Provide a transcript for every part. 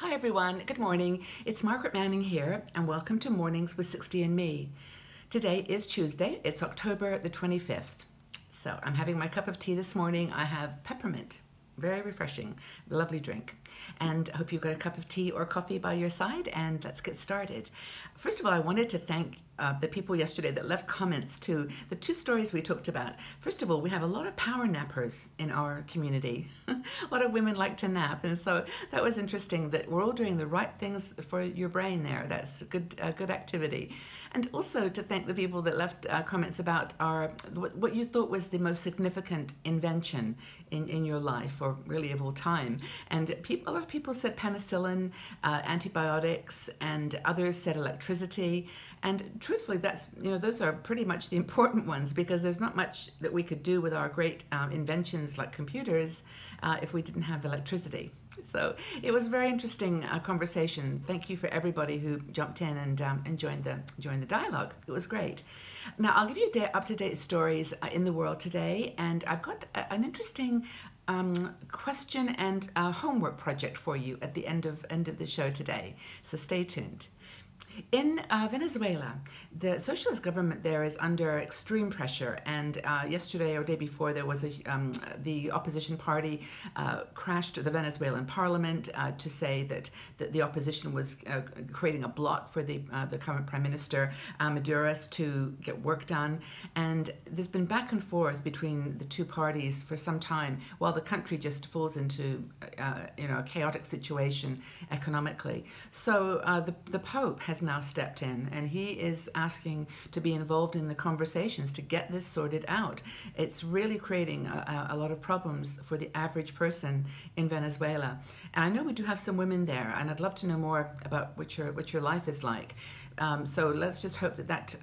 Hi everyone, good morning. It's Margaret Manning here and welcome to Mornings with 60 and Me. Today is Tuesday, it's October the 25th. So I'm having my cup of tea this morning. I have peppermint, very refreshing, lovely drink. And I hope you've got a cup of tea or coffee by your side and let's get started. First of all, I wanted to thank the people yesterday that left comments to the two stories we talked about. First of all, we have a lot of power nappers in our community. A lot of women like to nap, and so that was interesting that we're all doing the right things for your brain there. That's a good activity. And also to thank the people that left comments about what you thought was the most significant invention in your life, or really of all time. And a lot of people said penicillin, antibiotics, and others said electricity. And truthfully, those are pretty much the important ones, because there's not much that we could do with our great inventions like computers if we didn't have electricity. So it was a very interesting conversation. Thank you for everybody who jumped in and joined the dialogue. It was great. Now I'll give you up-to-date stories in the world today, and I've got an interesting question and homework project for you at the end of the show today. So stay tuned. In Venezuela, the socialist government there is under extreme pressure, and yesterday or day before there was the opposition party crashed the Venezuelan parliament to say that the opposition was creating a block for the current prime minister Maduro's to get work done, and there's been back and forth between the two parties for some time while the country just falls into a chaotic situation economically. So the Pope has now stepped in, and he is asking to be involved in the conversations to get this sorted out. It's really creating a lot of problems for the average person in Venezuela. And I know we do have some women there, and I'd love to know more about what your life is like. So let's just hope that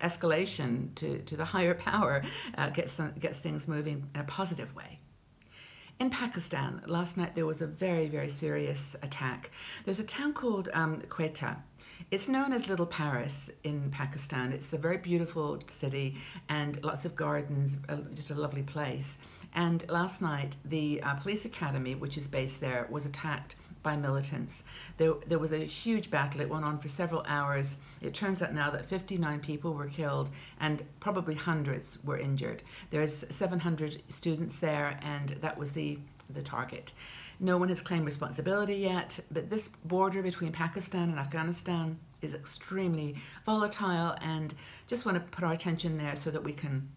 escalation to the higher power gets things moving in a positive way. In Pakistan, last night there was a very, very serious attack. There's a town called Quetta. It's known as Little Paris in Pakistan. It's a very beautiful city and lots of gardens, just a lovely place. And last night, the police academy, which is based there, was attacked by militants. There was a huge battle. It went on for several hours. It turns out now that 59 people were killed and probably hundreds were injured. There's 700 students there, and that was the target. No one has claimed responsibility yet, but this border between Pakistan and Afghanistan is extremely volatile, and just want to put our attention there so that we can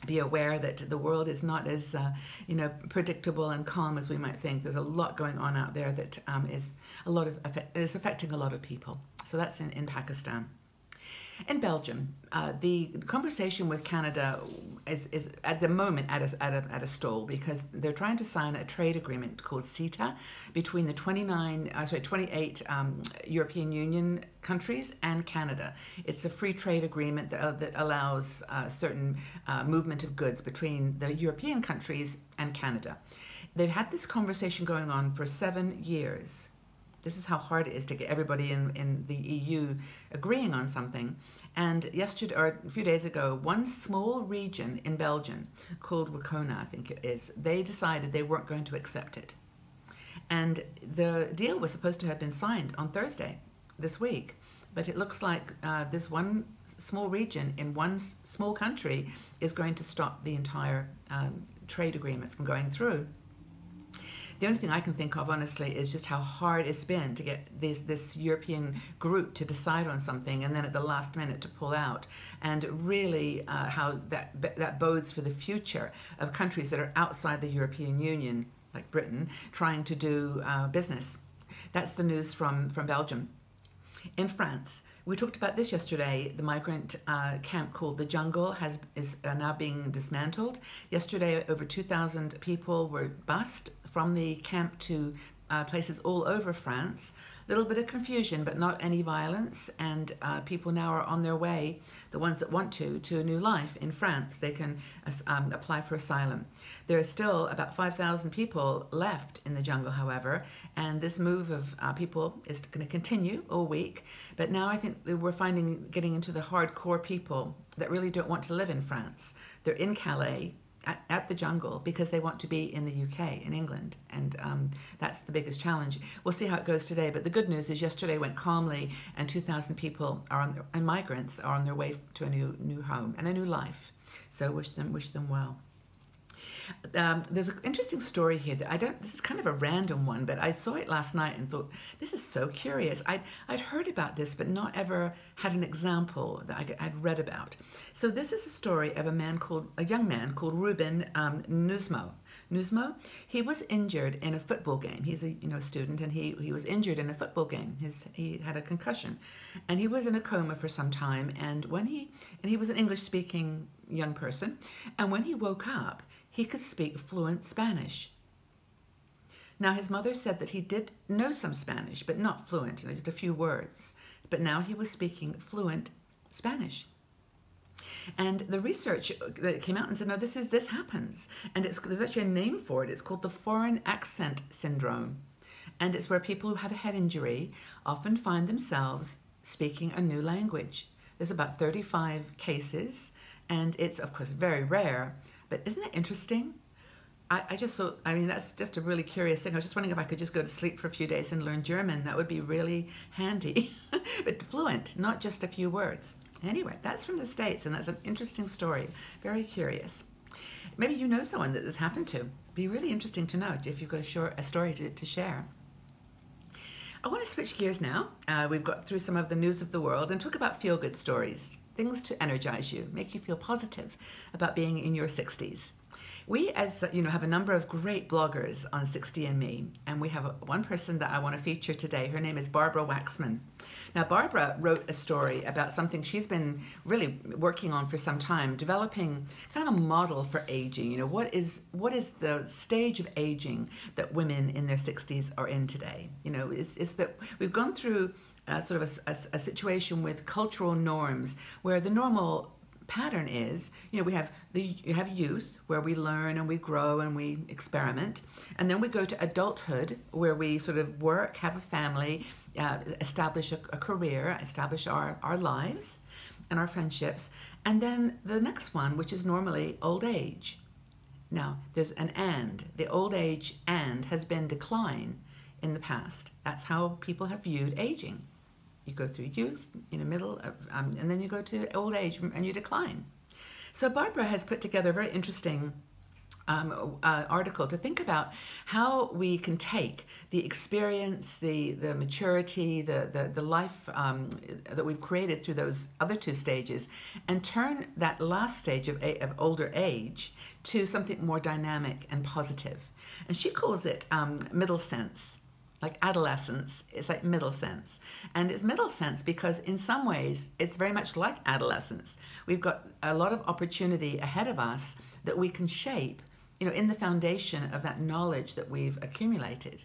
be aware that the world is not as predictable and calm as we might think. There's a lot going on out there that is affecting a lot of people. So that's in Pakistan. In Belgium, the conversation with Canada is at the moment at a stall, because they're trying to sign a trade agreement called CETA between the 28 European Union countries and Canada. It's a free trade agreement that allows certain movement of goods between the European countries and Canada. They've had this conversation going on for 7 years. This is how hard it is to get everybody in the EU agreeing on something. And yesterday, or a few days ago, one small region in Belgium called Wacona, I think it is, they decided they weren't going to accept it. And the deal was supposed to have been signed on Thursday this week. But it looks like this one small region in one small country is going to stop the entire trade agreement from going through. The only thing I can think of, honestly, is just how hard it's been to get this European group to decide on something and then at the last minute to pull out, and really how that bodes for the future of countries that are outside the European Union, like Britain, trying to do business. That's the news from Belgium. In France, we talked about this yesterday. The migrant camp called the Jungle is now being dismantled. Yesterday, over 2,000 people were bused from the camp to places all over France. A little bit of confusion, but not any violence, and people now are on their way, the ones that want to a new life in France. They can apply for asylum. There are still about 5,000 people left in the jungle, however, and this move of people is going to continue all week. But now I think that we're getting into the hardcore people that really don't want to live in France. They're in Calais, at the jungle because they want to be in the UK, in England, and that's the biggest challenge. We'll see how it goes today, but the good news is yesterday went calmly, and 2,000 people and migrants are on their way to a new home and a new life. So wish them well. There's an interesting story here that this is kind of a random one, but I saw it last night and thought, this is so curious. I'd heard about this, but not ever had an example that I'd read about. So this is a story of a young man called Ruben Nuzmo. Nuzmo, he was injured in a football game. He's a student, and he was injured in a football game. He had a concussion, and he was in a coma for some time. And he was an English-speaking young person, and when he woke up, he could speak fluent Spanish. Now, his mother said that he did know some Spanish, but not fluent, just a few words. But now he was speaking fluent Spanish. And the research that came out and said, no, this happens. And there's actually a name for it. It's called the foreign accent syndrome. And it's where people who have a head injury often find themselves speaking a new language. There's about 35 cases, and it's, of course, very rare. But isn't that interesting? I just thought, that's just a really curious thing. I was just wondering if I could just go to sleep for a few days and learn German. That would be really handy. But fluent, not just a few words. Anyway, that's from the States, and that's an interesting story. Very curious. Maybe you know someone that this happened to. Be really interesting to know if you've got a story to share. I want to switch gears now. We've got through some of the news of the world and talk about feel-good stories. Things to energize you, make you feel positive about being in your 60s. We, as have a number of great bloggers on 60andMe, and we have one person that I want to feature today. Her name is Barbara Waxman. Now, Barbara wrote a story about something she's been really working on for some time, developing kind of a model for aging. What is the stage of aging that women in their 60s are in today? It's that we've gone through sort of a situation with cultural norms where the normal pattern is, you have youth where we learn and we grow and we experiment, and then we go to adulthood where we sort of work, have a family, establish a career, establish our lives and our friendships, and then the next one, which is normally old age. Now, there's an and. The old age and has been decline in the past. That's how people have viewed aging. You go through youth, middle, and then you go to old age and you decline. So Barbara has put together a very interesting article to think about how we can take the experience, the maturity, the life that we've created through those other two stages, and turn that last stage of older age to something more dynamic and positive. And she calls it middle sense. Like adolescence, it's like middle sense. And it's middle sense because in some ways, it's very much like adolescence. We've got a lot of opportunity ahead of us that we can shape, in the foundation of that knowledge that we've accumulated.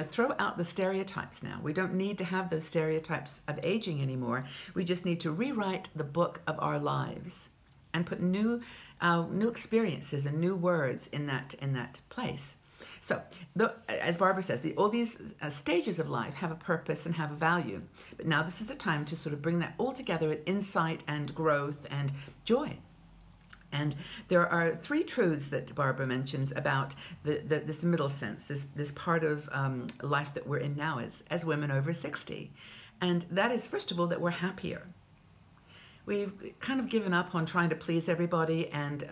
Throw out the stereotypes now. We don't need to have those stereotypes of aging anymore. We just need to rewrite the book of our lives and put new experiences and new words in that place. So, as Barbara says, all these stages of life have a purpose and have a value. But now this is the time to sort of bring that all together with insight and growth and joy. And there are three truths that Barbara mentions about this middle sense, this part of life that we're in now as women over 60. And that is, first of all, that we're happier. We've kind of given up on trying to please everybody and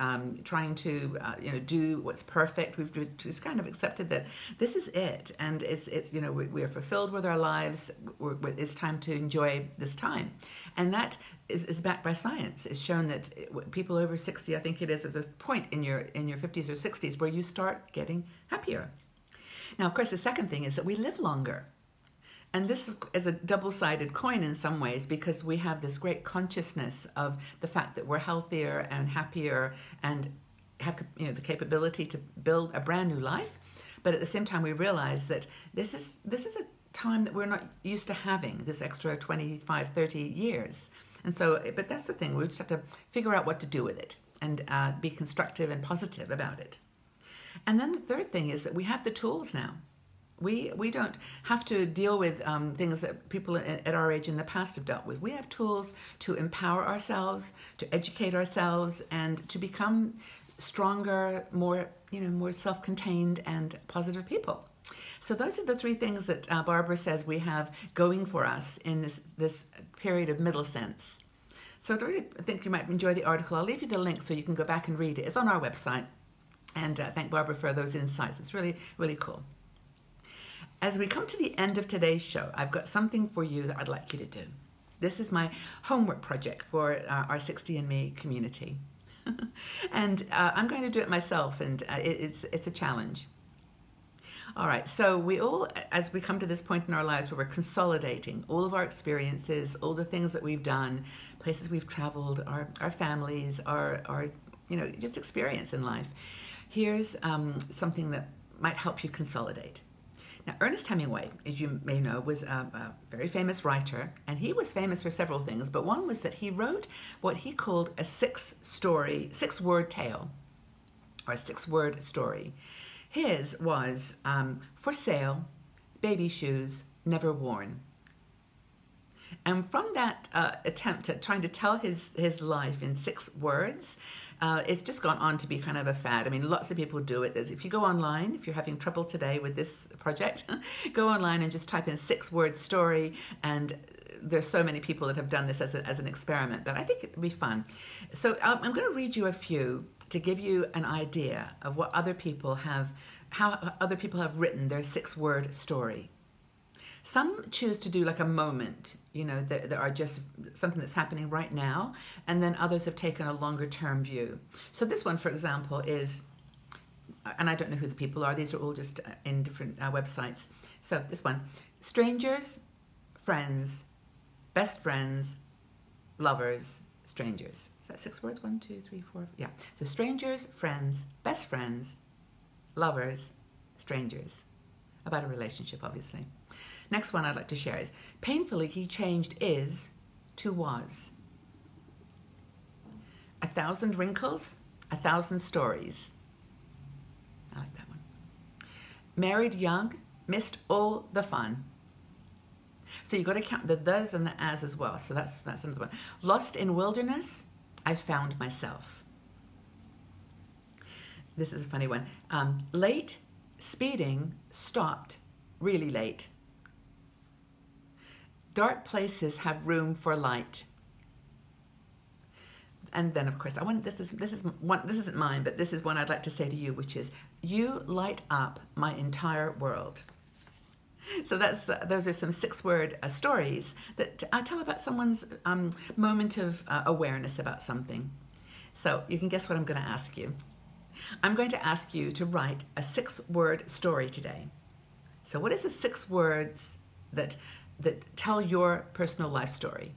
trying to do what's perfect. We've just kind of accepted that this is it, and it's we're fulfilled with our lives. It's time to enjoy this time, and that is backed by science. It's shown that people over 60, I think it is, there's a point in your 50s or 60s where you start getting happier. Now, of course, the second thing is that we live longer. And this is a double-sided coin in some ways because we have this great consciousness of the fact that we're healthier and happier and have the capability to build a brand new life. But at the same time, we realize that this is a time that we're not used to having, this extra 25, 30 years. And so, but that's the thing, we just have to figure out what to do with it and be constructive and positive about it. And then the third thing is that we have the tools now. We don't have to deal with things that people at our age in the past have dealt with. We have tools to empower ourselves, to educate ourselves, and to become stronger, more, more self-contained and positive people. So those are the three things that Barbara says we have going for us in this period of middle sense. So I really think you might enjoy the article. I'll leave you the link so you can go back and read it. It's on our website. And thank Barbara for those insights. It's really, really cool. As we come to the end of today's show, I've got something for you that I'd like you to do. This is my homework project for our 60andMe community. And I'm going to do it myself, and it's a challenge. All right, so we all, as we come to this point in our lives where we're consolidating all of our experiences, all the things that we've done, places we've traveled, our families, our just experience in life, here's something that might help you consolidate. Now, Ernest Hemingway, as you may know, was a very famous writer, and he was famous for several things, but one was that he wrote what he called a six-word tale, or a six-word story. His was for sale, baby shoes, never worn. And from that attempt at trying to tell his life in 6 words, it's just gone on to be kind of a fad. I mean, lots of people do it. If you go online, if you're having trouble today with this project, go online and just type in 6-word story, and there's so many people that have done this as an experiment, but I think it would be fun. So I'm going to read you a few to give you an idea of what other people have, how other people have written their 6-word story. Some choose to do like a moment, that are just something that's happening right now, and then others have taken a longer term view. So this one, for example, is, and I don't know who the people are, these are all just in different websites. So this one, strangers, friends, best friends, lovers, strangers. Is that 6 words? 1, 2, 3, 4. Yeah. So strangers, friends, best friends, lovers, strangers. About a relationship, obviously. Next one I'd like to share is, painfully he changed is to was. 1,000 wrinkles, 1,000 stories. I like that one. Married young, missed all the fun. So you got to count the thes and the as well. So that's another one. Lost in wilderness, I found myself. This is a funny one. Late, speeding, stopped, really late. Dark places have room for light. And then, of course, this isn't mine, but this is one I'd like to say to you, which is, you light up my entire world. So those are some 6-word stories that tell about someone's moment of awareness about something. So you can guess what I'm going to ask you. I'm going to ask you to write a 6-word story today. So what is the 6 words that tell your personal life story?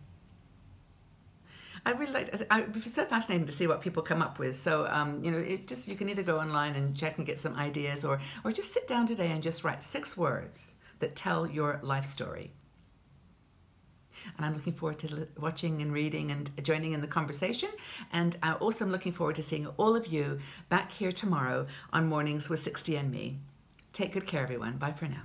I really it's so fascinating to see what people come up with. So, you can either go online and check and get some ideas, or just sit down today and just write 6 words that tell your life story. And I'm looking forward to watching and reading and joining in the conversation. And also I'm looking forward to seeing all of you back here tomorrow on Mornings with 60andMe. Take good care, everyone. Bye for now.